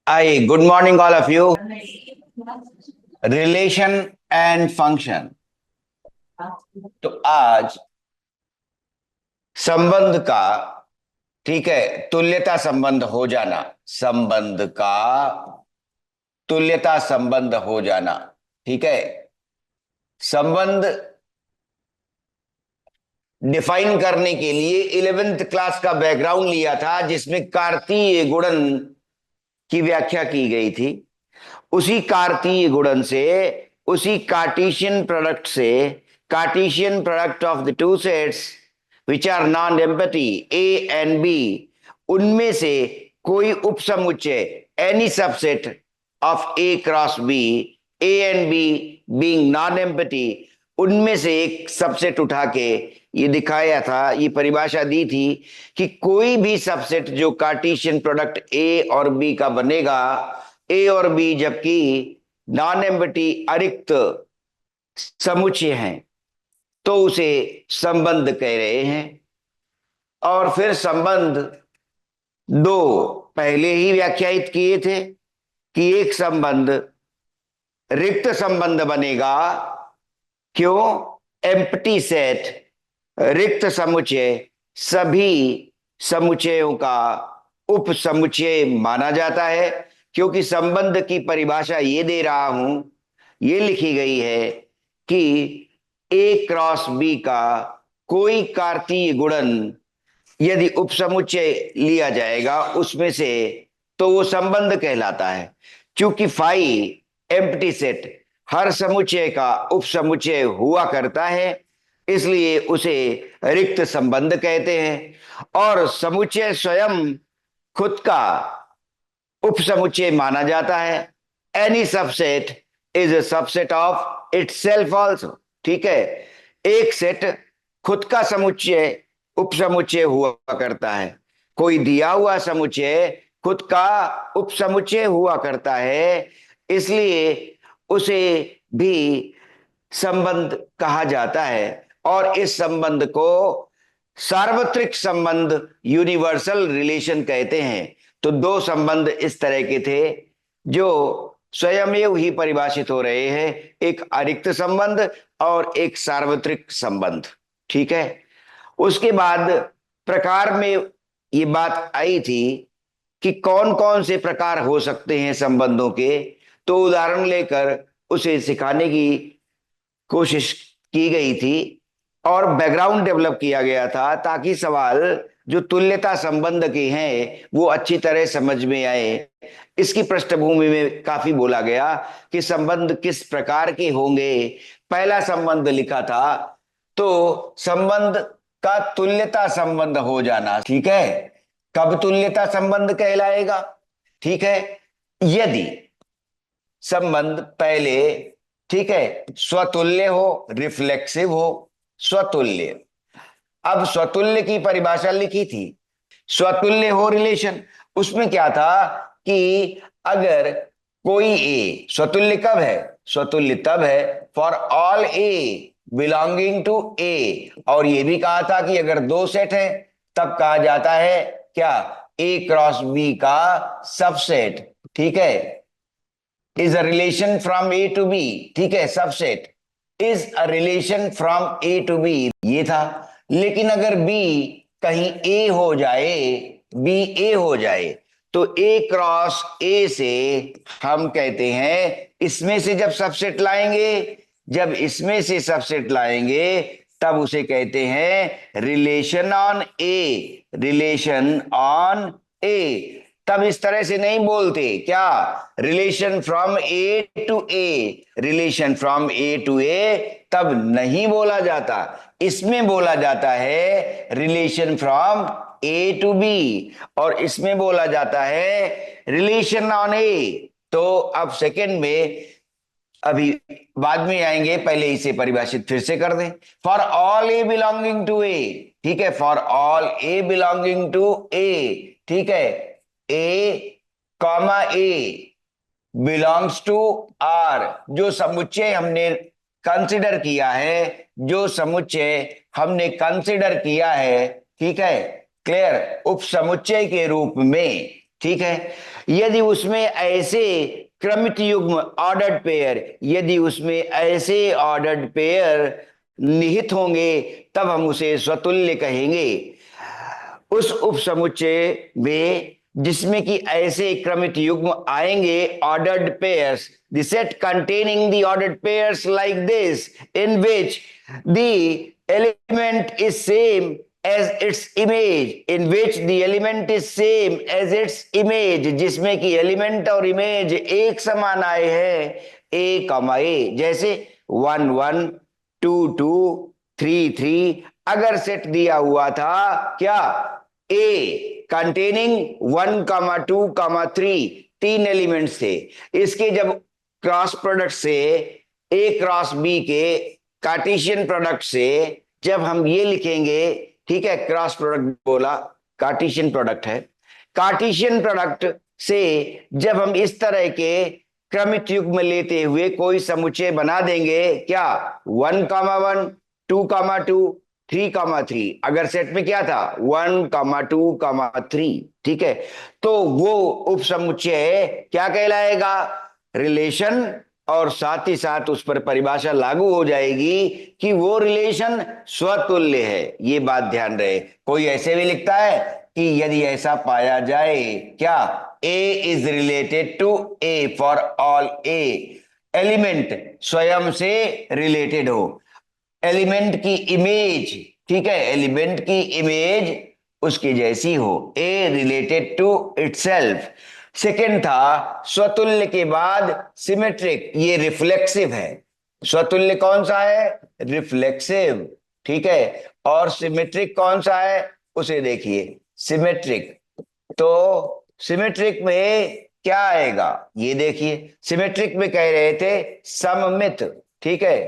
Hi, good morning, all of you. Relation and function. तो आज संबंध का, ठीक है, तुल्यता संबंध हो जाना, संबंध का तुल्यता संबंध हो जाना, ठीक है। संबंध डिफाइन करने के लिए 11th क्लास का बैकग्राउंड लिया था, जिसमें कार्तीय गुणन की व्याख्या की गई थी। उसी कार्तीय गुणन से, उसी कार्टेशियन प्रोडक्ट से, Cartesian product of the two sets which are non empty A and B, उनमें से कोई उपसमुच्चय, any subset of A cross B, A and B being non empty, उनमें से एक सबसेट उठा के ये दिखाया था, ये परिभाषा दी थी कि कोई भी सबसेट जो कार्टेशियन प्रोडक्ट ए और बी का बनेगा, ए और बी जबकि नॉन एम्पटी अरिक्त समुच्चय हैं, तो उसे संबंध कह रहे हैं। और फिर संबंध दो पहले ही व्याख्यायित किए थे कि एक संबंध रिक्त संबंध बनेगा। क्यों? एम्प्टी सेट, रिक्त समुच्चय, सभी समुच्चयों का उप समुच्चय माना जाता है, क्योंकि संबंध की परिभाषा ये दे रहा हूं, ये लिखी गई है कि ए क्रॉस बी का कोई कार्तीय गुणन यदि उपसमुच्चय लिया जाएगा उसमें से, तो वो संबंध कहलाता है। क्योंकि फाई एम्प्टी सेट हर समुच्चय का उपसमुच्चय हुआ करता है, इसलिए उसे रिक्त संबंध कहते हैं। और समुच्चय स्वयं खुद का उपसमुच्चय माना जाता है। Any subset is a subset of itself also, ठीक है। एक सेट खुद का समुच्चय उपसमुच्चय हुआ करता है, कोई दिया हुआ समुच्चय खुद का उपसमुच्चय हुआ करता है, इसलिए उसे भी संबंध कहा जाता है। और इस संबंध को सार्वत्रिक संबंध, यूनिवर्सल रिलेशन कहते हैं। तो दो संबंध इस तरह के थे जो स्वयं ही परिभाषित हो रहे हैं, एक अरिक्त संबंध और एक सार्वत्रिक संबंध, ठीक है। उसके बाद प्रकार में ये बात आई थी कि कौन कौन से प्रकार हो सकते हैं संबंधों के, तो उदाहरण लेकर उसे सिखाने की कोशिश की गई थी और बैकग्राउंड डेवलप किया गया था, ताकि सवाल जो तुल्यता संबंध के हैं वो अच्छी तरह समझ में आए। इसकी पृष्ठभूमि में काफी बोला गया कि संबंध किस प्रकार के होंगे। पहला संबंध लिखा था, तो संबंध का तुल्यता संबंध हो जाना, ठीक है। कब तुल्यता संबंध कहलाएगा? ठीक है, यदि संबंध पहले, ठीक है, स्वतुल्य हो, रिफ्लेक्सिव हो। स्वतुल्य, अब स्वतुल्य की परिभाषा लिखी थी। स्वतुल्य हो रिलेशन, उसमें क्या था कि अगर कोई ए, स्वतुल्य कब है? स्वतुल्य तब है for all a belonging to A. और यह भी कहा था कि अगर दो सेट है तब कहा जाता है क्या? ए क्रॉस बी का सबसेट, ठीक है, is a relation from A to B, ठीक है, subset is a relation from A to B, ये था। लेकिन अगर बी कहीं ए हो जाए, बी ए हो जाए, तो ए क्रॉस ए से हम कहते हैं, इसमें से जब सबसेट लाएंगे, जब इसमें से सबसेट लाएंगे तब उसे कहते हैं relation on A, relation on A. तब इस तरह से नहीं बोलते, क्या? Relation from A to A, relation from A to A तब नहीं बोला जाता। इसमें बोला जाता है relation from A to B, और इसमें बोला जाता है रिलेशन ऑन ए। तो अब सेकंड में, अभी बाद में आएंगे, पहले इसे परिभाषित फिर से कर दें। For all a belonging to A, ठीक है, for all a belonging to A, ठीक है, a comma a belongs to R, जो समुच्चय हमने कंसिडर किया है, जो समुच्चय हमने कंसिडर किया है, ठीक है, क्लियर, उप समुच्चय के रूप में ठीक है। यदि उसमें ऐसे क्रमित युग्म ऑर्डर्ड पेयर, यदि उसमें ऐसे ऑर्डर्ड पेयर निहित होंगे तब हम उसे स्वतुल्य कहेंगे। उस उपसमुच्चय में जिसमें कि ऐसे क्रमित युग्म आएंगे ordered pairs, the set containing the ordered pairs like this in which the element is same as its image, in which the element is same as its image, जिसमें कि एलिमेंट और इमेज एक समान आए हैं a कमा a, जैसे 1 1 2 2 3 3। अगर सेट दिया हुआ था क्या, a कंटेनिंग 1 2 3, तीन एलिमेंट्स थे, इसके जब क्रॉस प्रोडक्ट से a क्रॉस b के कार्टेशियन प्रोडक्ट से जब हम ये लिखेंगे, ठीक है, क्रॉस प्रोडक्ट बोला, कार्टेशियन प्रोडक्ट है, कार्टेशियन प्रोडक्ट से जब हम इस तरह के क्रमित युग्म लेते हुए कोई समुच्चय बना देंगे, क्या 1 1 2 2 3 3, अगर सेट में क्या था 1 2 3, ठीक है, तो वो उपसमुच्चय क्या कहलाएगा, रिलेशन, और साथ ही साथ उस पर परिभाषा लागू हो जाएगी कि वो रिलेशन स्वतुल्य है। ये बात ध्यान रहे। कोई ऐसे भी लिखता है कि यदि ऐसा पाया जाए, क्या A is related to A for all A, element स्वयं से रिलेटेड हो, एलिमेंट की इमेज, ठीक है, एलिमेंट की इमेज उसकी जैसी हो, A related to itself. Second था स्वतुल्य के बाद सिमेट्रिक, ये रिफ्लेक्सिव है। स्वतुल्य कौन सा है, रिफ्लेक्सिव, ठीक है, और सिमेट्रिक कौन सा है, उसे देखिए, सिमेट्रिक। तो सिमेट्रिक में क्या आएगा, ये देखिए, सिमेट्रिक में कह रहे थे सममित, ठीक है।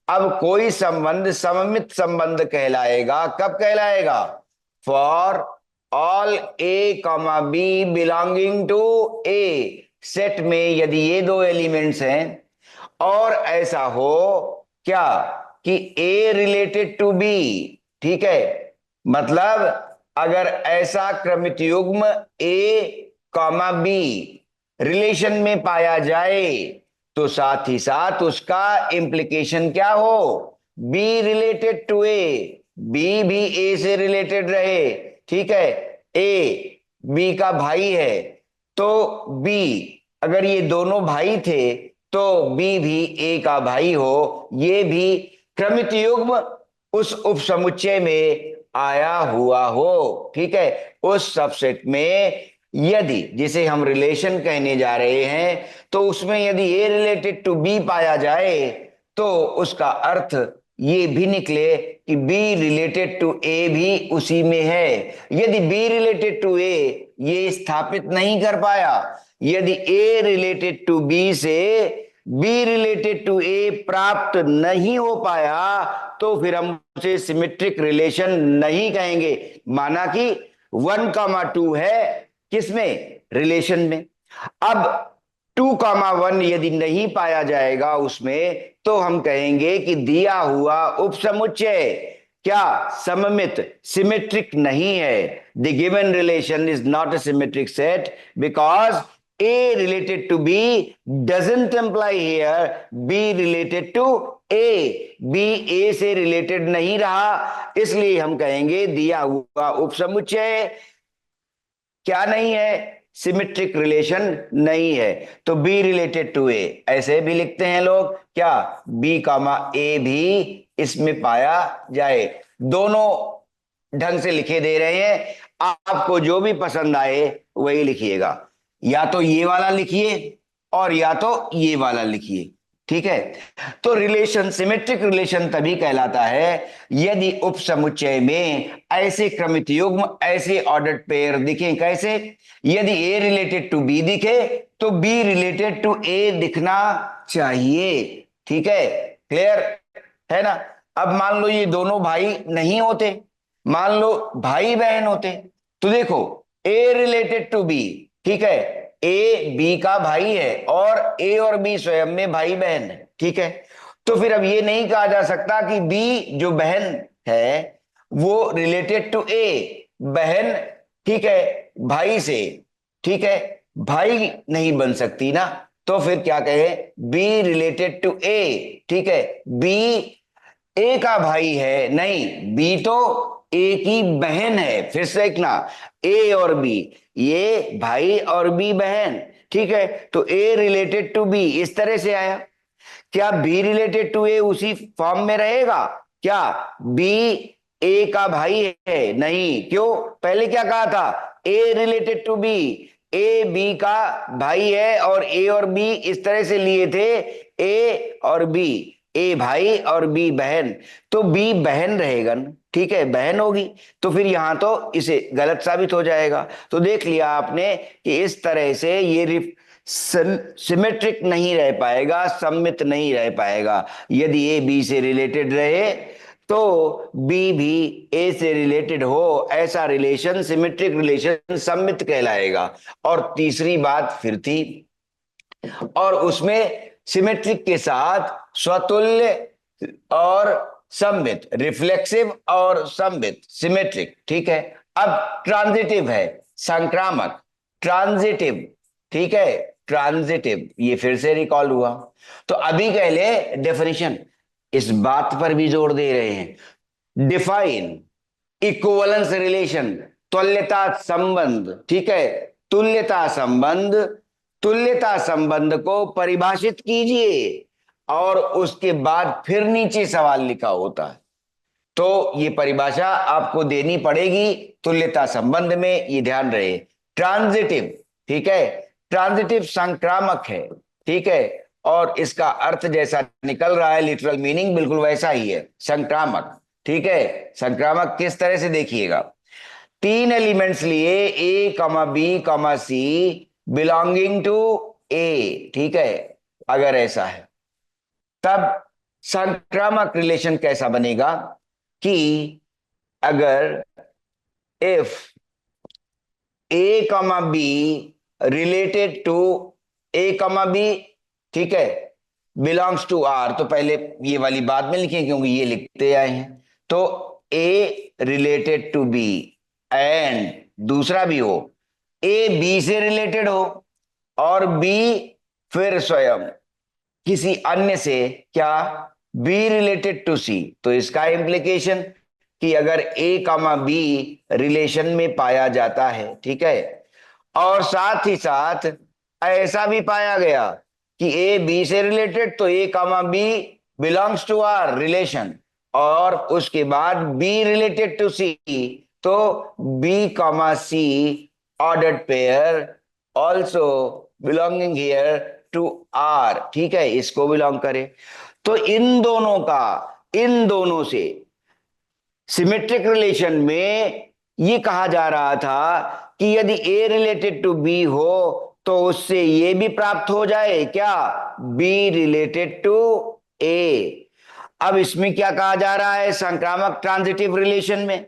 अब कोई संबंध सममित संबंध कहलाएगा, कब कहलाएगा, for all A comma B belonging to A, set में यदि ये दो एलिमेंट्स हैं और ऐसा हो क्या कि A रिलेटेड टू B, ठीक है, मतलब अगर ऐसा क्रमित युग्म A कॉमा B रिलेशन में पाया जाए तो साथ ही साथ उसका इंप्लीकेशन क्या हो, B related to A, B भी A से रिलेटेड रहे, ठीक है, A B का भाई है, तो B, अगर ये दोनों भाई थे तो B भी A का भाई हो, ये भी क्रमित युग्म उस उपसमुच्चय में आया हुआ हो, ठीक है। उस सबसेट में यदि, जिसे हम रिलेशन कहने जा रहे हैं, तो उसमें यदि A रिलेटेड टू B पाया जाए तो उसका अर्थ ये भी निकले कि B रिलेटेड टू A भी उसी में है। यदि B रिलेटेड टू A ये स्थापित नहीं कर पाया, यदि A रिलेटेड टू B से B रिलेटेड टू A प्राप्त नहीं हो पाया तो फिर हम उसे सिमेट्रिक रिलेशन नहीं कहेंगे। माना कि 1 2 है किसमें, रिलेशन में। अब 2 1 यदि नहीं पाया जाएगा उसमें तो हम कहेंगे कि दिया हुआ उपसमुच्चय क्या सममित, सिमेट्रिक नहीं है। The given relation is not a symmetric set because A related to B doesn't imply here B related to A, B A से रिलेटेड नहीं रहा, इसलिए हम कहेंगे दिया हुआ उपसमुच्चय क्या नहीं है, सिमेट्रिक रिलेशन नहीं है। तो B रिलेटेड टू A ऐसे भी लिखते हैं लोग, क्या B कामा A भी इसमें पाया जाए। दोनों ढंग से लिखे दे रहे हैं, आपको जो भी पसंद आए वही लिखिएगा, या तो ये वाला लिखिए और या तो ये वाला लिखिए, ठीक है। तो रिलेशन, सिमेट्रिक रिलेशन तभी कहलाता है यदि उपसमुच्चय में ऐसे क्रमित युग्म, ऐसे ऑर्डर्ड पेयर दिखे। कैसे, यदि A रिलेटेड टू B दिखे तो B रिलेटेड टू A दिखना चाहिए, ठीक है, क्लियर है ना। अब मान लो ये दोनों भाई नहीं होते, मान लो भाई बहन होते, तो देखो A रिलेटेड टू B, ठीक है, A B का भाई है और A और B स्वयं में भाई बहन है, ठीक है। तो फिर अब ये नहीं कहा जा सकता कि B जो बहन है वो रिलेटेड टू A, बहन, ठीक है, भाई से, ठीक है, भाई नहीं बन सकती ना, तो फिर क्या कहे, बी रिलेटेड टू ए, ठीक है, बी ए का भाई है नहीं, बी तो ए की बहन है। फिर से देखना, ए और बी, ये भाई और बी बहन, ठीक है, तो ए रिलेटेड टू बी इस तरह से आया। क्या बी रिलेटेड टू ए उसी फॉर्म में रहेगा? क्या बी ए का भाई है? नहीं, क्यों? पहले क्या कहा था, a related to b, a b का भाई है, और ए और बी इस तरह से लिए थे, ए और बी, ए भाई और बी बहन, तो बी बहन रहेगा ना, ठीक है, बहन होगी। तो फिर यहां तो इसे गलत साबित हो जाएगा। तो देख लिया आपने कि इस तरह से ये सिमेट्रिक नहीं रह पाएगा, सममित नहीं रह पाएगा। यदि ए बी से रिलेटेड रहे तो बी भी ए से रिलेटेड हो, ऐसा रिलेशन सिमेट्रिक रिलेशन सममित कहलाएगा। और तीसरी बात फिर थी, और उसमें सिमेट्रिक के साथ स्वतुल्य और सममित, रिफ्लेक्सिव और सममित, सिमेट्रिक, ठीक है। अब ट्रांजिटिव है, संक्रामक, ट्रांजिटिव, ठीक है, ट्रांजिटिव, ये फिर से रिकॉल हुआ। तो अभी कह ले डेफिनेशन, इस बात पर भी जोर दे रहे हैं, डिफाइन इक्विवेलेंस रिलेशन, तुल्यता संबंध, ठीक है, तुल्यता संबंध, तुल्यता संबंध को परिभाषित कीजिए, और उसके बाद फिर नीचे सवाल लिखा होता है। तो ये परिभाषा आपको देनी पड़ेगी तुल्यता संबंध में, ये ध्यान रहे। ट्रांजिटिव, ठीक है, ट्रांजिटिव संक्रामक है, ठीक है, और इसका अर्थ जैसा निकल रहा है, लिटरल मीनिंग बिल्कुल वैसा ही है, संक्रामक, ठीक है। संक्रामक किस तरह से देखिएगा, तीन एलिमेंट्स लिए, ए कमा बी कमा सी बिलोंगिंग टू ए, ठीक है, अगर ऐसा है तब संक्रामक रिलेशन कैसा बनेगा कि अगर इफ ए कमा बी रिलेटेड टू ए कमा बी, ठीक है, बिलोंग्स टू आर, तो पहले ये वाली बाद में लिखें क्योंकि ये लिखते आए हैं। तो ए रिलेटेड टू बी एंड दूसरा भी हो, ए बी से रिलेटेड हो और बी फिर स्वयं किसी अन्य से, क्या, बी रिलेटेड टू सी, तो इसका इम्प्लीकेशन कि अगर ए कामा बी रिलेशन में पाया जाता है, ठीक है, और साथ ही साथ ऐसा भी पाया गया कि ए बी से रिलेटेड, तो a comma b belongs to R relation, और उसके बाद बी रिलेटेड टू सी, तो b comma c ordered pair also belonging here to R, ठीक है, इसको बिलोंग करे। तो इन दोनों का, इन दोनों से सिमेट्रिक रिलेशन में ये कहा जा रहा था कि यदि ए रिलेटेड टू बी हो तो उससे ये भी प्राप्त हो जाए, क्या, बी रिलेटेड टू ए। अब इसमें क्या कहा जा रहा है, संक्रामक ट्रांजिटिव रिलेशन में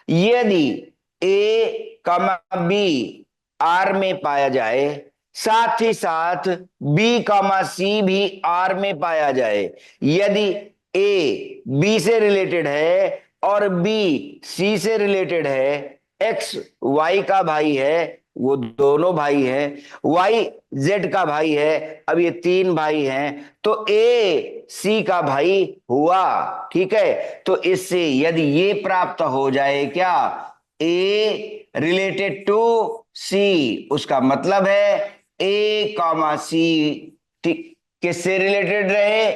यदि ए कमा बी आर में पाया जाए, साथ ही साथ बी कमा सी भी आर में पाया जाए, यदि ए बी से रिलेटेड है और बी सी से रिलेटेड है, एक्स वाई का भाई है, वो दोनों भाई हैं, वाई जेड का भाई है, अब ये तीन भाई हैं, तो ए सी का भाई हुआ, ठीक है। तो इससे यदि ये प्राप्त हो जाए, क्या, ए रिलेटेड टू सी, उसका मतलब है ए कॉमा सी, ठीक, किससे रिलेटेड रहे,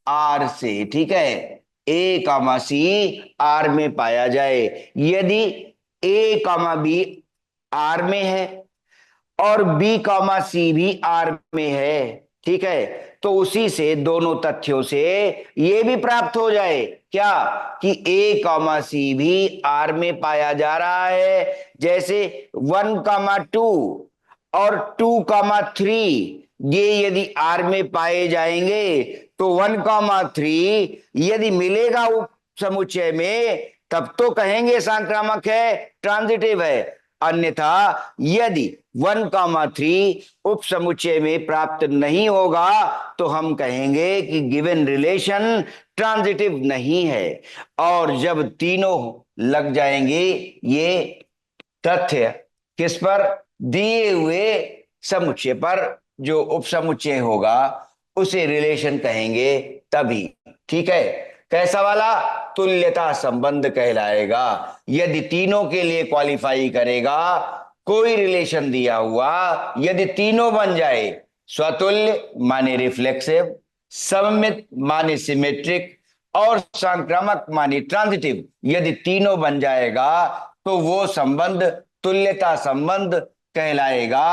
आर से, ठीक है, ए कॉमा सी आर में पाया जाए। यदि ए कॉमा बी आर में है और बी कॉमा सी भी आर में है, ठीक है, तो उसी से, दोनों तथ्यों से ये भी प्राप्त हो जाए, क्या, कि ए कॉमा सी भी आर में पाया जा रहा है। जैसे 1,2 और 2,3 ये यदि आर में पाए जाएंगे तो 1,3 यदि मिलेगा उप समुच्चय में तब तो कहेंगे संक्रामक है, ट्रांजिटिव है। अन्यथा यदि 1,3 उप समुच्चय में प्राप्त नहीं होगा तो हम कहेंगे कि गिवन रिलेशन ट्रांजिटिव नहीं है। और जब तीनों लग जाएंगे ये तथ्य, किस पर, दिए हुए समुच्चय पर जो उपसमुच्चय होगा उसे रिलेशन कहेंगे तभी। ठीक है, कैसा वाला? तुल्यता संबंध कहलाएगा। यदि तीनों के लिए क्वालिफाई करेगा, कोई रिलेशन दिया हुआ, यदि तीनों बन जाए, स्वतुल्य माने रिफ्लेक्सिव, सममित माने सिमेट्रिक, और संक्रामक माने ट्रांजिटिव, यदि तीनों बन जाएगा तो वो संबंध तुल्यता संबंध कहलाएगा।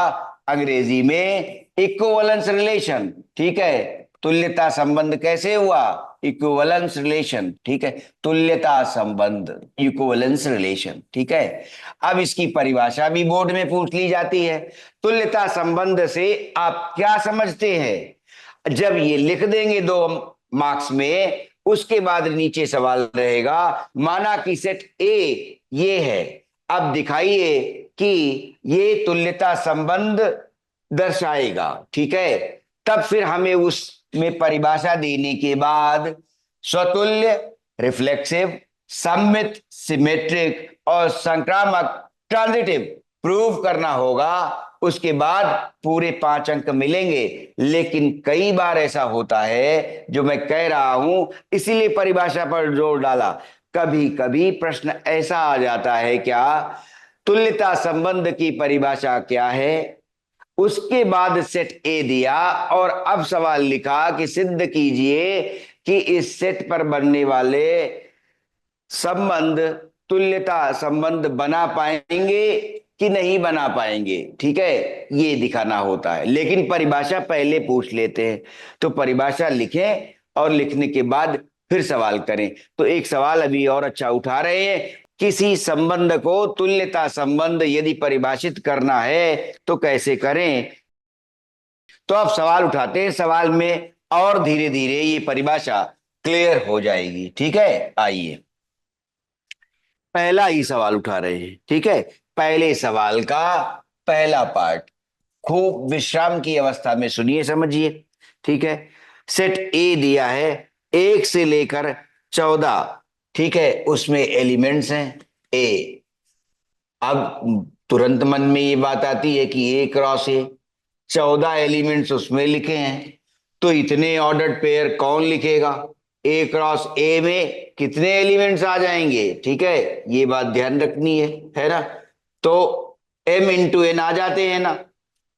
अंग्रेजी में इक्विवेलेंस रिलेशन। ठीक है, तुल्यता संबंध कैसे हुआ? Equivalence relation. ठीक है, तुल्यता संबंध, इक्विवेलेंस रिलेशन। ठीक है, अब इसकी परिभाषा भी बोर्ड में पूछ ली जाती है। तुल्यता संबंध से आप क्या समझते हैं? जब ये लिख देंगे 2 मार्क्स में, उसके बाद नीचे सवाल रहेगा, माना कि सेट ए ये है, अब दिखाइए कि ये तुल्यता संबंध दर्शाएगा। ठीक है, तब फिर हमें उसमें परिभाषा देने के बाद स्वतुल्य, रिफ्लेक्सिव, सममित, सिमेट्रिक और संक्रामक, ट्रांजिटिव प्रूव करना होगा। उसके बाद पूरे 5 अंक मिलेंगे। लेकिन कई बार ऐसा होता है, जो मैं कह रहा हूं इसीलिए परिभाषा पर जोर डाला, कभी कभी प्रश्न ऐसा आ जाता है, क्या तुल्यता संबंध की परिभाषा क्या है, उसके बाद सेट ए दिया और अब सवाल लिखा कि सिद्ध कीजिए कि इस सेट पर बनने वाले संबंध तुल्यता संबंध बना पाएंगे कि नहीं बना पाएंगे। ठीक है, ये दिखाना होता है। लेकिन परिभाषा पहले पूछ लेते हैं, तो परिभाषा लिखें और लिखने के बाद फिर सवाल करें। तो एक सवाल अभी और अच्छा उठा रहे हैं, किसी संबंध को तुल्यता संबंध यदि परिभाषित करना है तो कैसे करें। तो अब सवाल उठाते हैं, सवाल में और धीरे धीरे ये परिभाषा क्लियर हो जाएगी। ठीक है, आइए पहला ही सवाल उठा रहे हैं। ठीक है, पहले सवाल का पहला पार्ट खूब विश्राम की अवस्था में सुनिए, समझिए। ठीक है, सेट ए दिया है 1 से लेकर 14। ठीक है, उसमें एलिमेंट्स हैं ए। अब तुरंत मन में ये बात आती है कि ए क्रॉस ए, 14 एलिमेंट्स उसमें लिखे हैं, तो इतने ऑर्डर्ड पेयर कौन लिखेगा? ए क्रॉस ए में कितने एलिमेंट्स आ जाएंगे? ठीक है, ये बात ध्यान रखनी है ना? तो m इंटू एन आ जाते हैं ना,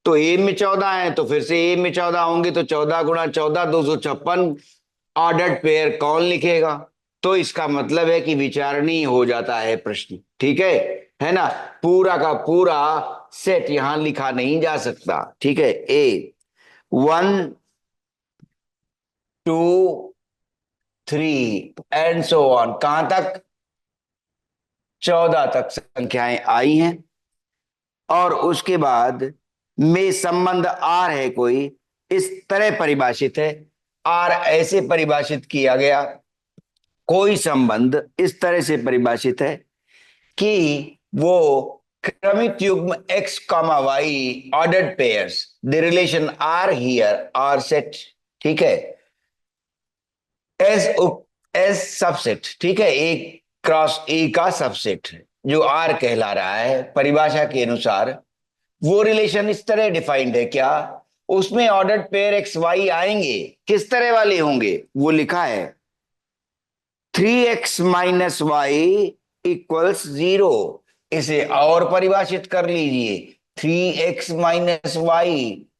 तो ए में 14 है तो फिर से ए में 14 होंगे, तो 14 × 14 256 ऑर्डर्ड पेयर कौन लिखेगा? तो इसका मतलब है कि विचारणीय हो जाता है प्रश्न। ठीक है ना? पूरा का पूरा सेट यहां लिखा नहीं जा सकता। ठीक है, ए 1 2 3 एंड सो ऑन, कहां तक? 14 तक संख्याएं आई हैं। और उसके बाद में संबंध आर है कोई, इस तरह परिभाषित है, आर ऐसे परिभाषित किया गया, कोई संबंध इस तरह से परिभाषित है कि वो क्रमिक युग्म x, y ordered pairs, the relation R here R set. ठीक है, एस एस सबसेट। ठीक है, एक क्रॉस ए का सबसेट जो आर कहला रहा है परिभाषा के अनुसार, वो रिलेशन इस तरह डिफाइंड है। क्या उसमें ऑर्डर्ड पेयर एक्स वाई आएंगे? किस तरह वाले होंगे? वो लिखा है 3x - y = 0। इसे और परिभाषित कर लीजिए, 3x - y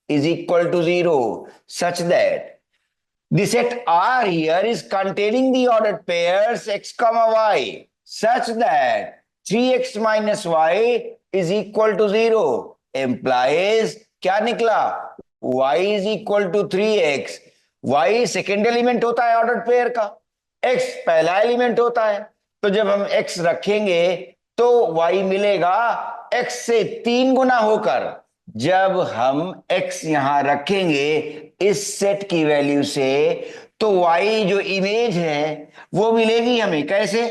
= 0 such that the set R here is containing the ordered pairs x, y such that 3x - y = 0 implies क्या निकला? y = 3x। y second element होता है ऑर्डर्ड पेयर का, x पहला एलिमेंट होता है। तो जब हम x रखेंगे तो y मिलेगा x से 3 गुना होकर। जब हम x यहां रखेंगे इस सेट की वैल्यू से, तो y जो इमेज है वो मिलेगी हमें कैसे?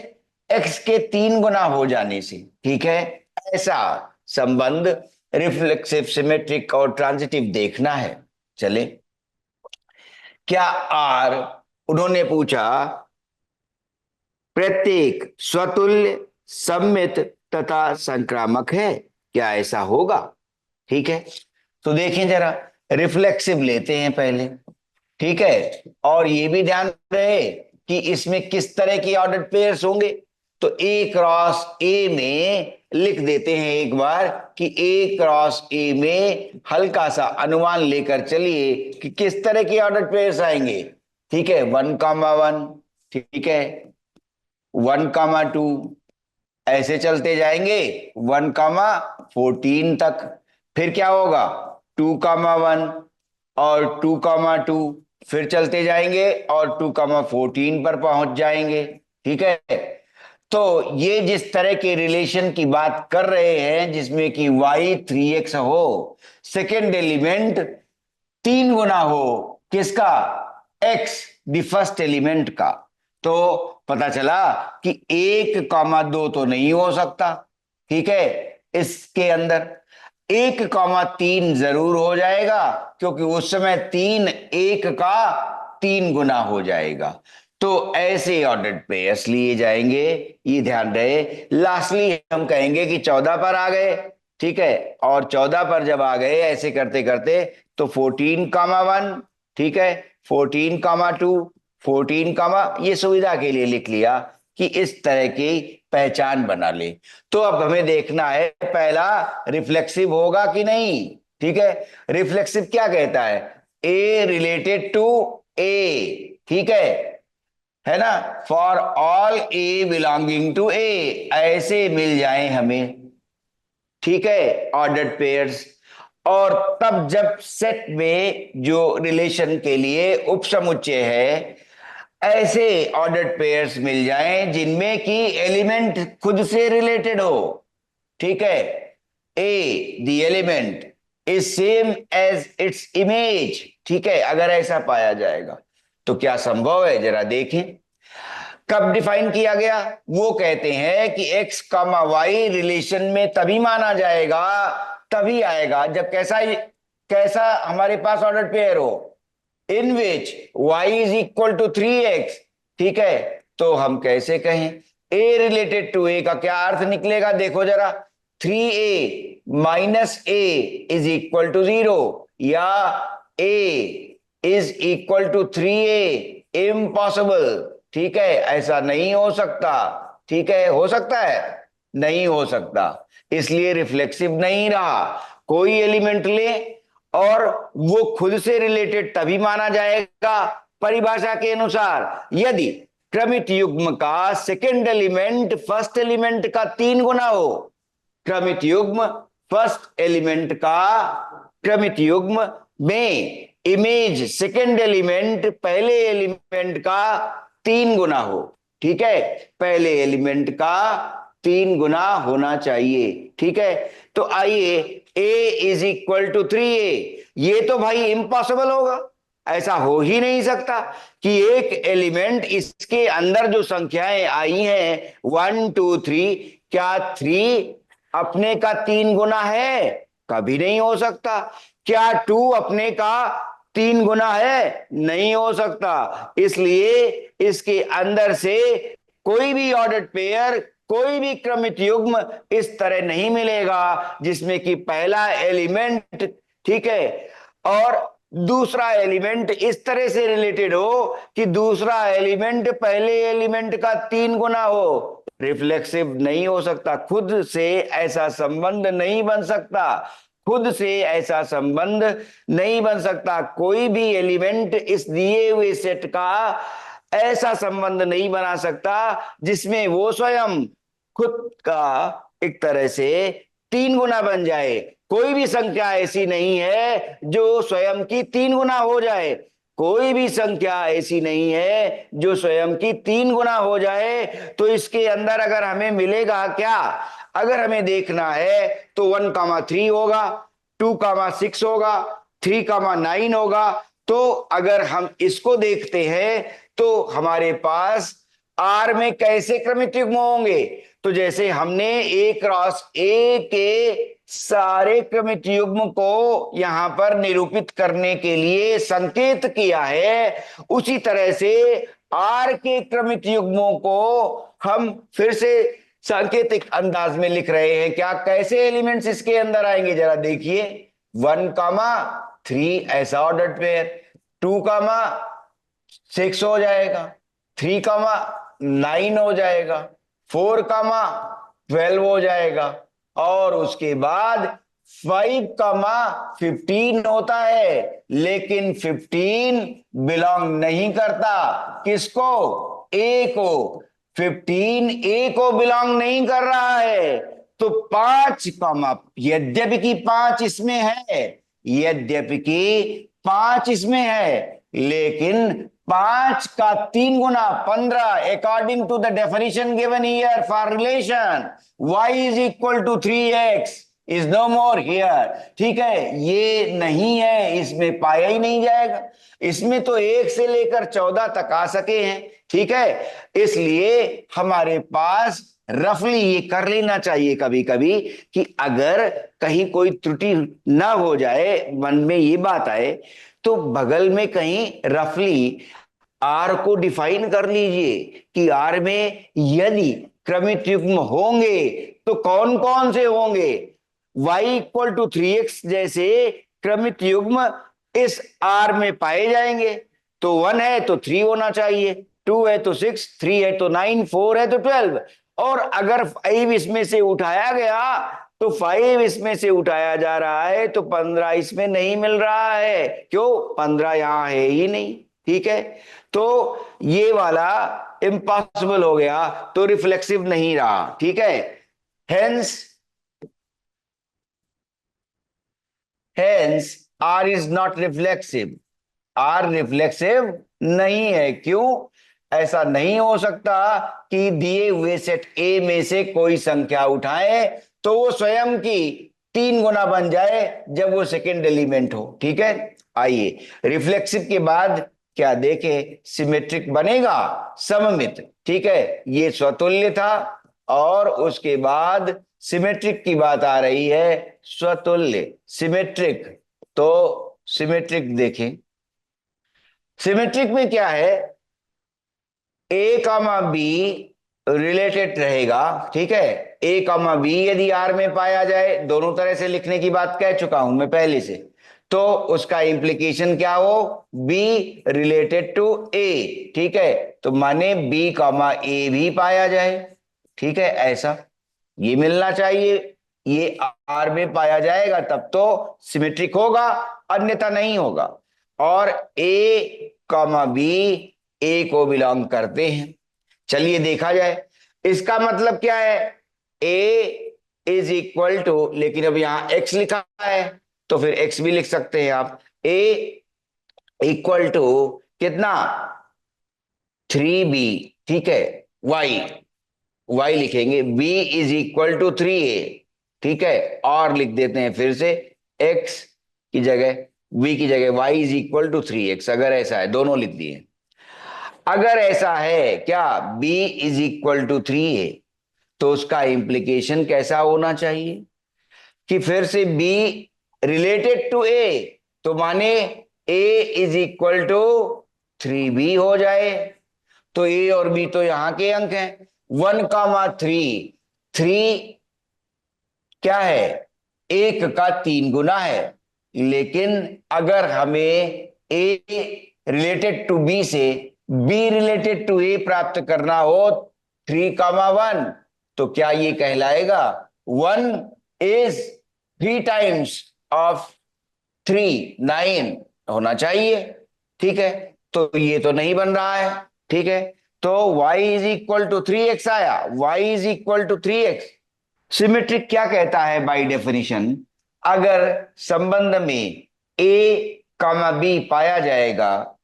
x के 3 गुना हो जाने से। ठीक है, ऐसा संबंध रिफ्लेक्सिव, सिमेट्रिक और ट्रांजिटिव देखना है। चले, क्या आर, उन्होंने पूछा, प्रत्येक स्वतुल्य, सममित तथा संक्रामक है? क्या ऐसा होगा? ठीक है, तो देखें जरा, रिफ्लेक्सिव लेते हैं पहले। ठीक है, और ये भी ध्यान रहे कि इसमें किस तरह की ऑर्डर्ड पेयर्स होंगे। तो ए क्रॉस ए में लिख देते हैं एक बार कि ए क्रॉस ए में हल्का सा अनुमान लेकर चलिए कि किस तरह की ऑर्डर्ड पेयर्स आएंगे। ठीक है, 1,1, ठीक है, 1,2, ऐसे चलते जाएंगे 1,14 तक। फिर क्या होगा, 2,1 और 2,2, फिर चलते जाएंगे और 2,14 पर पहुंच जाएंगे। ठीक है, तो ये जिस तरह के रिलेशन की बात कर रहे हैं जिसमें कि y 3x हो, सेकेंड एलिमेंट 3 गुना हो किसका, x, द फर्स्ट एलिमेंट का, तो पता चला कि 1,2 तो नहीं हो सकता। ठीक है, इसके अंदर 1,3 जरूर हो जाएगा, क्योंकि उस समय 3 1 का 3 गुना हो जाएगा। तो ऐसे ऑर्डर्ड पेयर्स लिए जाएंगे, ये ध्यान रहे। लास्टली हम कहेंगे कि 14 पर आ गए। ठीक है, और 14 पर जब आ गए ऐसे करते करते, तो 14,1, ठीक है, 14,2, 14, ये सुविधा के लिए लिख लिया कि इस तरह की पहचान बना ले। तो अब हमें देखना है पहला रिफ्लेक्सिव होगा कि नहीं। ठीक है, रिफ्लेक्सिव क्या कहता है, ए रिलेटेड टू ए, ठीक है ना, for all a belonging to A, ऐसे मिल जाए हमें। ठीक है, ऑर्डर्ड पेयर्स। और तब जब सेट में जो रिलेशन के लिए उपसमुच्चय है, ऐसे ऑर्डर्ड पेयर्स मिल जाएं जिनमें कि एलिमेंट खुद से रिलेटेड हो। ठीक है, a the element is same as its image. ठीक है, अगर ऐसा पाया जाएगा तो क्या संभव है, जरा देखें। कब डिफाइन किया गया, वो कहते हैं कि x कामा वाई रिलेशन में तभी माना जाएगा, तभी आएगा जब कैसा कैसा हमारे पास ऑर्डर पेयर हो, in which y is equal to 3x। ठीक है, तो हम कैसे कहें, a रिलेटेड टू a का क्या अर्थ निकलेगा, देखो जरा, 3a minus a is equal to 0, या a is equal to 3a, impossible. ठीक है, ऐसा नहीं हो सकता। ठीक है, हो सकता है, नहीं हो सकता, इसलिए रिफ्लेक्सिव नहीं रहा। कोई एलिमेंट ले और वो खुद से रिलेटेड तभी माना जाएगा परिभाषा के अनुसार यदि क्रमित युग्म का सेकेंड एलिमेंट फर्स्ट एलिमेंट का 3 गुना हो। क्रमित युग्म फर्स्ट एलिमेंट का, क्रमित युग्म में इमेज सेकेंड एलिमेंट पहले एलिमेंट का 3 गुना हो। ठीक है, पहले एलिमेंट का 3 गुना होना चाहिए। ठीक है, तो आइए, a is equal to 3a, ये तो भाई इम्पॉसिबल होगा, ऐसा हो ही नहीं सकता कि एक एलिमेंट इसके अंदर जो संख्याएं आई हैं 1 2 3, क्या 3 अपने का 3 गुना है, कभी नहीं हो सकता। क्या 2 अपने का 3 गुना है, नहीं हो सकता। इसलिए इसके अंदर से कोई भी ऑर्डर्ड पेयर, कोई भी क्रमित युग्म इस तरह नहीं मिलेगा जिसमें कि पहला एलिमेंट, ठीक है, और दूसरा एलिमेंट इस तरह से रिलेटेड हो कि दूसरा एलिमेंट पहले एलिमेंट का 3 गुना हो। रिफ्लेक्सिव नहीं हो सकता, खुद से ऐसा संबंध नहीं बन सकता, खुद से ऐसा संबंध नहीं बन सकता। कोई भी एलिमेंट इस दिए हुए सेट का ऐसा संबंध नहीं बना सकता जिसमें वो स्वयं खुद का एक तरह से 3 गुना बन जाए। कोई भी संख्या ऐसी नहीं है जो स्वयं की 3 गुना हो जाए, कोई भी संख्या ऐसी नहीं है जो स्वयं की 3 गुना हो जाए। तो इसके अंदर अगर हमें मिलेगा क्या, अगर हमें देखना है तो 1,3 होगा, 2,6 होगा, 3,9 होगा। तो अगर हम इसको देखते हैं तो हमारे पास आर में कैसे क्रमित युग्म होंगे, तो जैसे हमने ए क्रॉस ए के सारे क्रमित युग्म को यहां पर निरूपित करने के लिए संकेत किया है, उसी तरह से आर के क्रमित युग्मों को हम फिर से सांकेतिक अंदाज में लिख रहे हैं क्या, कैसे एलिमेंट्स इसके अंदर आएंगे जरा देखिए। 1,3 ऐसा ऑर्डर्ड पेयर, 2,6 हो जाएगा, 3,9 हो जाएगा, 4,12 हो जाएगा, और उसके बाद 5,15 होता है। लेकिन 15 बिलोंग नहीं करता किसको, ए को। 15 ए को बिलोंग नहीं कर रहा है। तो 5, यद्यपि कि 5 इसमें है, यद्यपि कि 5 इसमें है, लेकिन 5 का 3 गुना 15, according to the definition given here for relation y is equal to 3x is no more here. ठीक है, ये नहीं है, इसमें पाया ही नहीं जाएगा। इसमें तो 1 से लेकर 14 तक आ सके हैं। ठीक है, इसलिए हमारे पास रफली ये कर लेना चाहिए कभी कभी कि अगर कहीं कोई त्रुटि ना हो जाए, मन में ये बात आए, तो बगल में कहीं रफली आर को डिफाइन कर लीजिए कि आर में यदि क्रमित युग्म होंगे तो कौन कौन से होंगे। y इक्वल टू 3x जैसे क्रमित युग्म इस आर में पाए जाएंगे। तो 1 है तो 3 होना चाहिए, 2 है तो 6, 3 है तो 9, 4 है तो 12। और अगर 5 इसमें से उठाया गया तो 5 इसमें से उठाया जा रहा है, तो 15 इसमें नहीं मिल रहा है। क्यों, 15 यहां है ही नहीं। ठीक है, तो ये वाला इम्पॉसिबल हो गया, तो रिफ्लेक्सिव नहीं रहा। ठीक है, hence hence R is not reflexive, R reflexive नहीं है। क्यों, ऐसा नहीं हो सकता कि दिए हुए सेट ए में से कोई संख्या उठाए तो वो स्वयं की 3 गुना बन जाए जब वो सेकेंड एलिमेंट हो। ठीक है, आइए रिफ्लेक्सिव के बाद क्या देखें, सिमेट्रिक बनेगा, सममित। ठीक है, ये स्वतुल्य था, और उसके बाद सिमेट्रिक की बात आ रही है, स्वतुल्य सिमेट्रिक। तो सिमेट्रिक देखें, सिमेट्रिक में क्या है, ए कामा बी रिलेटेड रहेगा। ठीक है, ए कामा बी यदि आर में पाया जाए, दोनों तरह से लिखने की बात कह चुका हूं मैं पहले से, तो उसका इंप्लीकेशन क्या हो, बी रिलेटेड टू ए। ठीक है, तो माने बी कामा ए भी पाया जाए। ठीक है, ऐसा ये मिलना चाहिए, ये आर में पाया जाएगा तब तो सिमेट्रिक होगा, अन्यथा नहीं होगा। और ए कामा बी ए को बिलोंग करते हैं। चलिए देखा जाए, इसका मतलब क्या है, ए इज इक्वल टू, लेकिन अब यहां एक्स लिखा है तो फिर एक्स भी लिख सकते हैं आप। ए इक्वल टू कितना, 3b। ठीक है, वाई, वाई लिखेंगे, b is equal to 3a। ठीक है, और लिख देते हैं फिर से, x की जगह, b की जगह y is equal to 3x। अगर ऐसा है, दोनों लिख दिए। अगर ऐसा है क्या, b is equal to 3a, तो उसका इंप्लीकेशन कैसा होना चाहिए कि फिर से b रिलेटेड टू a, तो माने a is equal to 3b हो जाए। तो a और b तो यहां के अंक हैं, 1,3, 3 क्या है, 1 का 3 गुना है। लेकिन अगर हमें a रिलेटेड टू b से b रिलेटेड टू a प्राप्त करना हो, 3,1, तो क्या ये कहलाएगा, 1 इज 3 टाइम्स ऑफ 3, 9 होना चाहिए। ठीक है, तो ये तो नहीं बन रहा है। ठीक है, तो y is equal to 3x आया, y is equal to 3x। Symmetric क्या कहता है बाय डेफिनेशन, अगर संबंध में a कामा b पाया जाएगा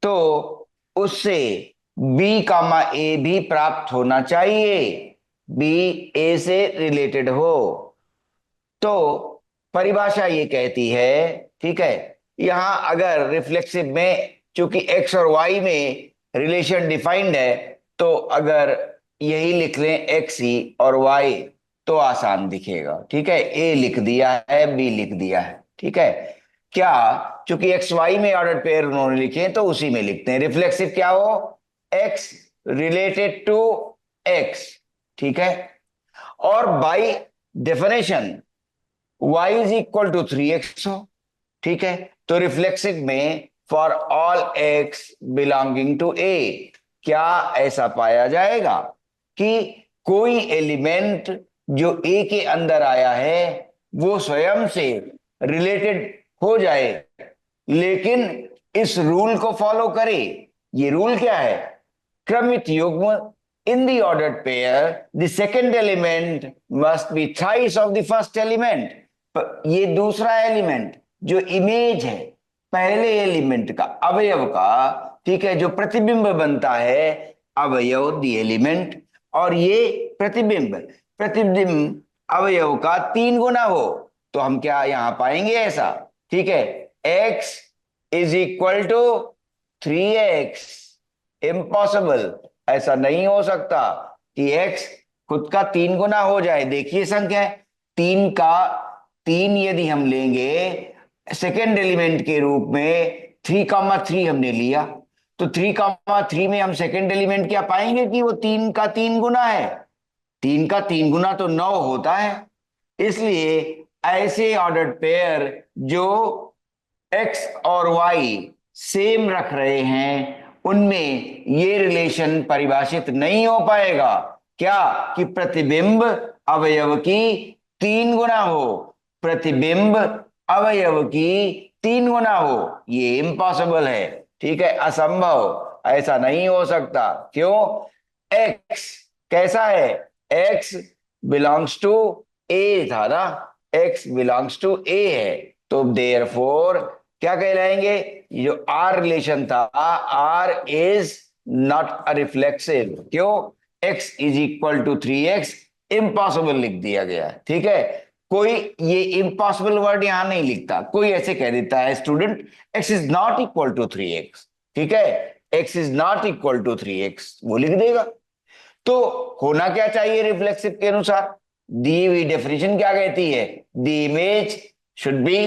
तो उससे b कामा a भी प्राप्त होना चाहिए, b a से रिलेटेड हो। तो परिभाषा ये कहती है, ठीक है, यहां अगर रिफ्लेक्सिव में चूंकि x और y में रिलेशन डिफाइंड है, तो अगर यही लिख लें x ही और y, तो आसान दिखेगा। ठीक है, a लिख दिया है, b लिख दिया है। ठीक है, क्या, चूंकि एक्स वाई में ऑर्डर पेयर उन्होंने लिखे हैं तो उसी में लिखते हैं। रिफ्लेक्सिव क्या हो, x रिलेटेड टू x। ठीक है, और by definition y is equal to 3x हो, ठीक है। तो रिफ्लेक्सिव में for all x belonging to a, क्या ऐसा पाया जाएगा कि कोई एलिमेंट जो a के अंदर आया है वो स्वयं से रिलेटेड हो जाए, लेकिन इस रूल को फॉलो करे? ये रूल क्या है? क्रमित युग्म in the ordered pair the second element must be thrice of the first element। ये दूसरा एलिमेंट जो इमेज है पहले एलिमेंट का, अवयव का, ठीक है, जो प्रतिबिंब बनता है, अवयव द एलिमेंट, और ये प्रतिबिंब प्रतिबिंब अवयव का 3 गुना हो, तो हम क्या यहां पाएंगे ऐसा? ठीक है, x is equal to 3x। Impossible, ऐसा नहीं हो सकता कि x खुद का 3 गुना हो जाए। देखिए संख्या 3 का 3 यदि हम लेंगे सेकेंड एलिमेंट के रूप में, 3,3 हमने लिया, तो 3,3 में हम सेकेंड एलिमेंट क्या पाएंगे कि वो 3 का 3 गुना है। 3 का 3 गुना तो 9 होता है। इसलिए ऐसे ऑर्डर्ड पेयर जो x और y सेम रख रहे हैं उनमें ये रिलेशन परिभाषित नहीं हो पाएगा। क्या? कि प्रतिबिंब अवयव की 3 गुना हो, प्रतिबिंब अवयव की 3 गुना हो, ये इम्पॉसिबल है, ठीक है, असंभव, ऐसा नहीं हो सकता। क्यों? x कैसा है? x बिलोंग्स टू a था ना, x बिलोंग्स टू a है, तो देयरफॉर क्या कहलाएंगे? जो r रिलेशन था, r is not a reflexive. क्यों? x is equal to 3x, impossible लिख दिया गया, ठीक है। कोई ये इम्पॉसिबल वर्ड यहां नहीं लिखता, कोई ऐसे कह देता है student x is not equal to 3x, ठीक है, x is not equal to 3x, वो लिख देगा। तो होना क्या चाहिए रिफ्लेक्सिव के अनुसार? दी हुई डेफिनेशन क्या कहती है? The image should be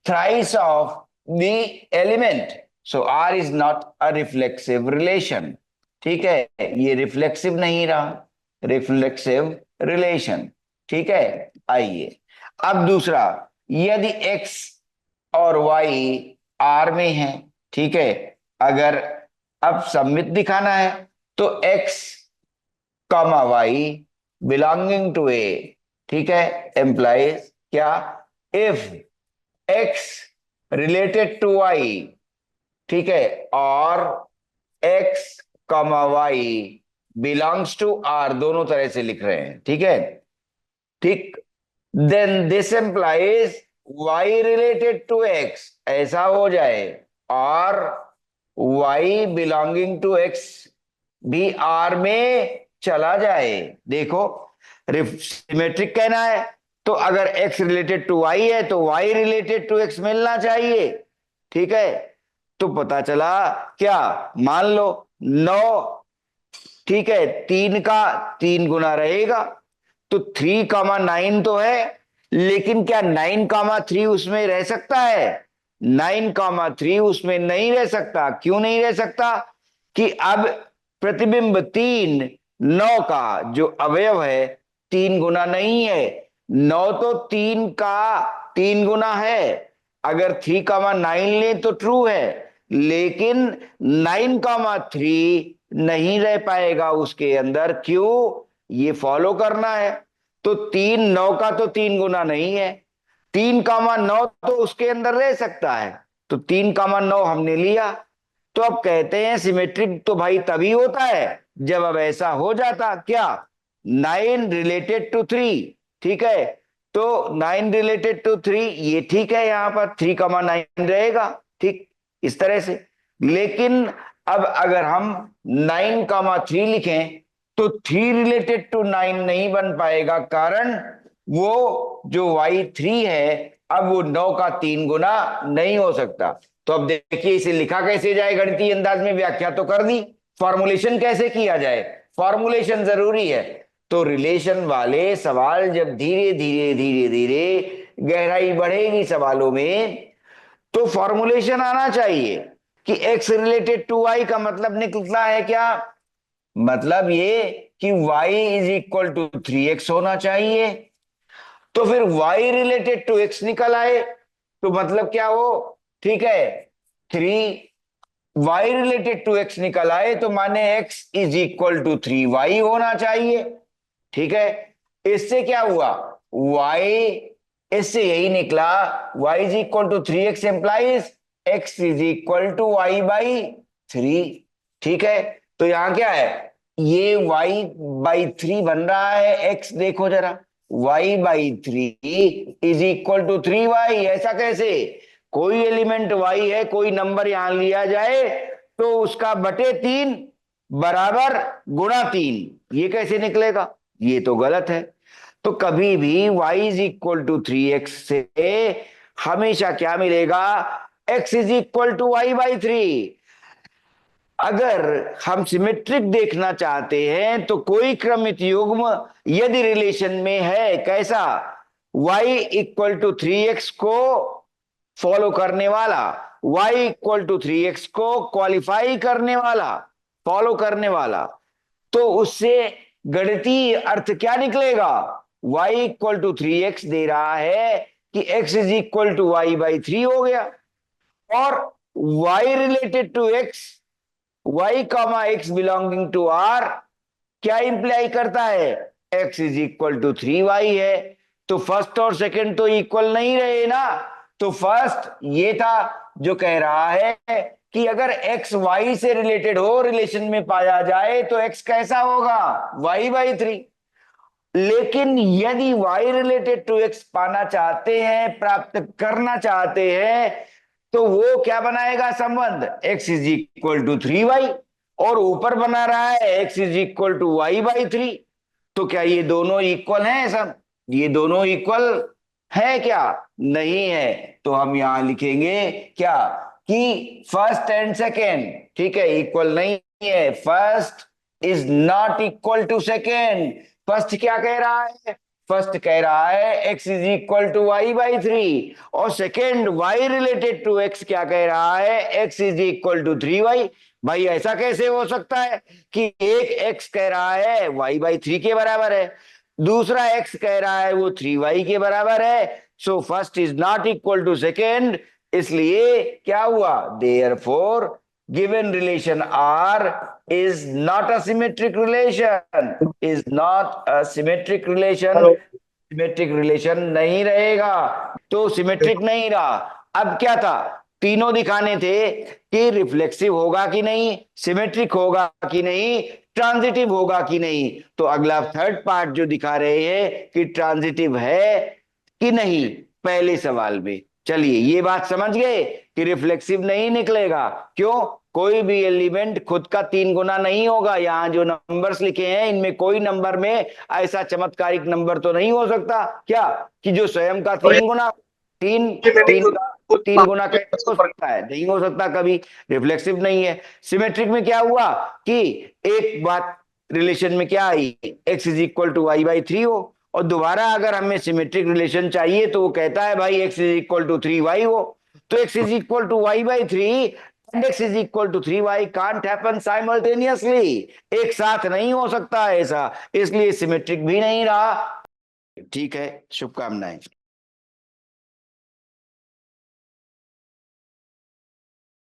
thrice of the element, so R is not a reflexive relation, ठीक है, ये रिफ्लेक्सिव नहीं रहा, रिफ्लेक्सिव रिलेशन, ठीक है। आइए अब दूसरा, यदि x और y r में है, ठीक है, अगर अब सममित दिखाना है तो x comma y belonging to A, ठीक है, एम्प्लाइज क्या? If x related to y, ठीक है, और x comma y belongs to r, दोनों तरह से लिख रहे हैं, ठीक है, ठीक, then this implies y related to x, ऐसा हो जाए, और y बिलोंगिंग टू x भी r में चला जाए। देखो सिमेट्रिक कहना है तो अगर x रिलेटेड टू y है तो y रिलेटेड टू x मिलना चाहिए, ठीक है। तो पता चला क्या? मान लो 9, ठीक है, 3 का 3 गुना रहेगा, तो 3,9 तो है, लेकिन क्या 9,3 उसमें रह सकता है? 9,3 उसमें नहीं रह सकता। क्यों नहीं रह सकता? कि अब प्रतिबिंब 3 9 का जो अवयव है 3 गुना नहीं है, 9 तो 3 का 3 गुना है, अगर 3,9 ले तो ट्रू है, लेकिन 9,3 नहीं रह पाएगा उसके अंदर। क्यों? ये फॉलो करना है, तो 3 9 का तो 3 गुना नहीं है, 3,9 तो उसके अंदर रह सकता है, तो 3,9 हमने लिया। तो अब कहते हैं सिमेट्रिक तो भाई तभी होता है जब अब ऐसा हो जाता, क्या? 9 रिलेटेड टू 3, ठीक है, तो 9 रिलेटेड टू 3 ये ठीक है, यहां पर 3,9 रहेगा, ठीक, इस तरह से। लेकिन अब अगर हम 9,3 लिखें तो 3 रिलेटेड टू 9 नहीं बन पाएगा, कारण वो जो y3 है अब वो 9 का 3 गुना नहीं हो सकता। तो अब देखिए इसे लिखा कैसे जाए गणितीय अंदाज में, व्याख्या तो कर दी, फॉर्मुलेशन कैसे किया जाए? फॉर्मुलेशन जरूरी है। तो रिलेशन वाले सवाल जब धीरे धीरे धीरे धीरे गहराई बढ़ेगी सवालों में, तो फॉर्मुलेशन आना चाहिए कि x रिलेटेड टू y का मतलब निकलता है क्या? मतलब ये कि y is equal to 3x होना चाहिए। तो फिर y रिलेटेड टू x निकल आए, तो मतलब क्या हो, ठीक है, 3 y रिलेटेड टू x निकल आए तो माने x is equal to 3y होना चाहिए। ठीक है, इससे क्या हुआ, y, इससे यही निकला y is equal to 3x implies x is equal to y by 3। ठीक है, तो यहां क्या है, ये y बाई 3 बन रहा है, x देखो जरा, y by 3 is equal to 3y। ऐसा कैसे, कोई एलिमेंट y है, कोई नंबर यहां लिया जाए तो उसका बटे 3 बराबर गुणा 3, ये कैसे निकलेगा, ये तो गलत है। तो कभी भी y is equal to 3x से हमेशा क्या मिलेगा, x is equal to Y by 3। अगर हम सिमेट्रिक देखना चाहते हैं तो कोई क्रमित युग्म यदि रिलेशन में है, कैसा, y इक्वल टू 3x को फॉलो करने वाला, y इक्वल टू 3x को क्वालिफाई करने वाला, फॉलो करने वाला, तो उससे गणितीय अर्थ क्या निकलेगा, y इक्वल टू 3x दे रहा है कि x is equal to Y by 3 हो गया, और y related to x, y comma x belonging to r क्या इंप्लाई करता है, x is equal to 3y है। तो फर्स्ट और सेकंड तो इक्वल नहीं रहे ना, तो फर्स्ट ये था जो कह रहा है कि अगर x y से रिलेटेड हो, रिलेशन में पाया जाए तो x कैसा होगा, y बाई 3। लेकिन यदि y रिलेटेड टू x पाना चाहते हैं, प्राप्त करना चाहते हैं, तो वो क्या बनाएगा संबंध, x is equal to 3y, और ऊपर बना रहा है x is equal to Y by 3। तो क्या ये दोनों इक्वल हैं सब, ये दोनों इक्वल है क्या, नहीं है। तो हम यहां लिखेंगे क्या, कि फर्स्ट एंड सेकेंड, ठीक है, इक्वल नहीं है, first is not equal to second. First क्या कह रहा है, फर्स्ट कह रहा है x is equal to Y by 3, और second y related to x क्या कह रहा है, x is equal to 3y। भाई ऐसा कैसे हो सकता है कि एक x कह रहा है y बाई 3 के बराबर है, दूसरा x कह रहा है वो 3y के बराबर है। So first is not equal to second, इसलिए क्या हुआ, therefore given relation R is not a symmetric relation, is not a symmetric relation, hello. Symmetric relation नहीं रहेगा, तो सिमेट्रिक नहीं रहा। अब क्या था, तीनों दिखाने थे कि रिफ्लेक्सिव होगा कि नहीं, सिमेट्रिक होगा कि नहीं, ट्रांजिटिव होगा कि नहीं। तो अगला थर्ड पार्ट जो दिखा रहे हैं कि ट्रांजिटिव है कि नहीं, पहले सवाल में। चलिए ये बात समझ गए कि रिफ्लेक्सिव नहीं निकलेगा, क्यों, कोई भी एलिमेंट खुद का 3 गुना नहीं होगा। यहां जो नंबर्स लिखे हैं इनमें कोई नंबर में ऐसा चमत्कारिक नंबर तो नहीं हो सकता क्या, कि जो स्वयं का और 3 गुना, तीन, ये मैंने तीन का खुद 3 गुना कैसे हो सकता है, नहीं हो सकता कभी, रिफ्लेक्सिव नहीं है। सिमेट्रिक में क्या हुआ कि एक बात रिलेशन में क्या आई, x is equal to Y by 3 हो, और दोबारा अगर हमें सिमेट्रिक रिलेशन चाहिए तो वो कहता है भाई x is equal to 3y हो। तो x is equal to Y by 3 एंड x is equal to 3y can't happen simultaneously, एक साथ नहीं हो सकता ऐसा, इसलिए सिमेट्रिक भी नहीं रहा। ठीक है, शुभकामनाएं।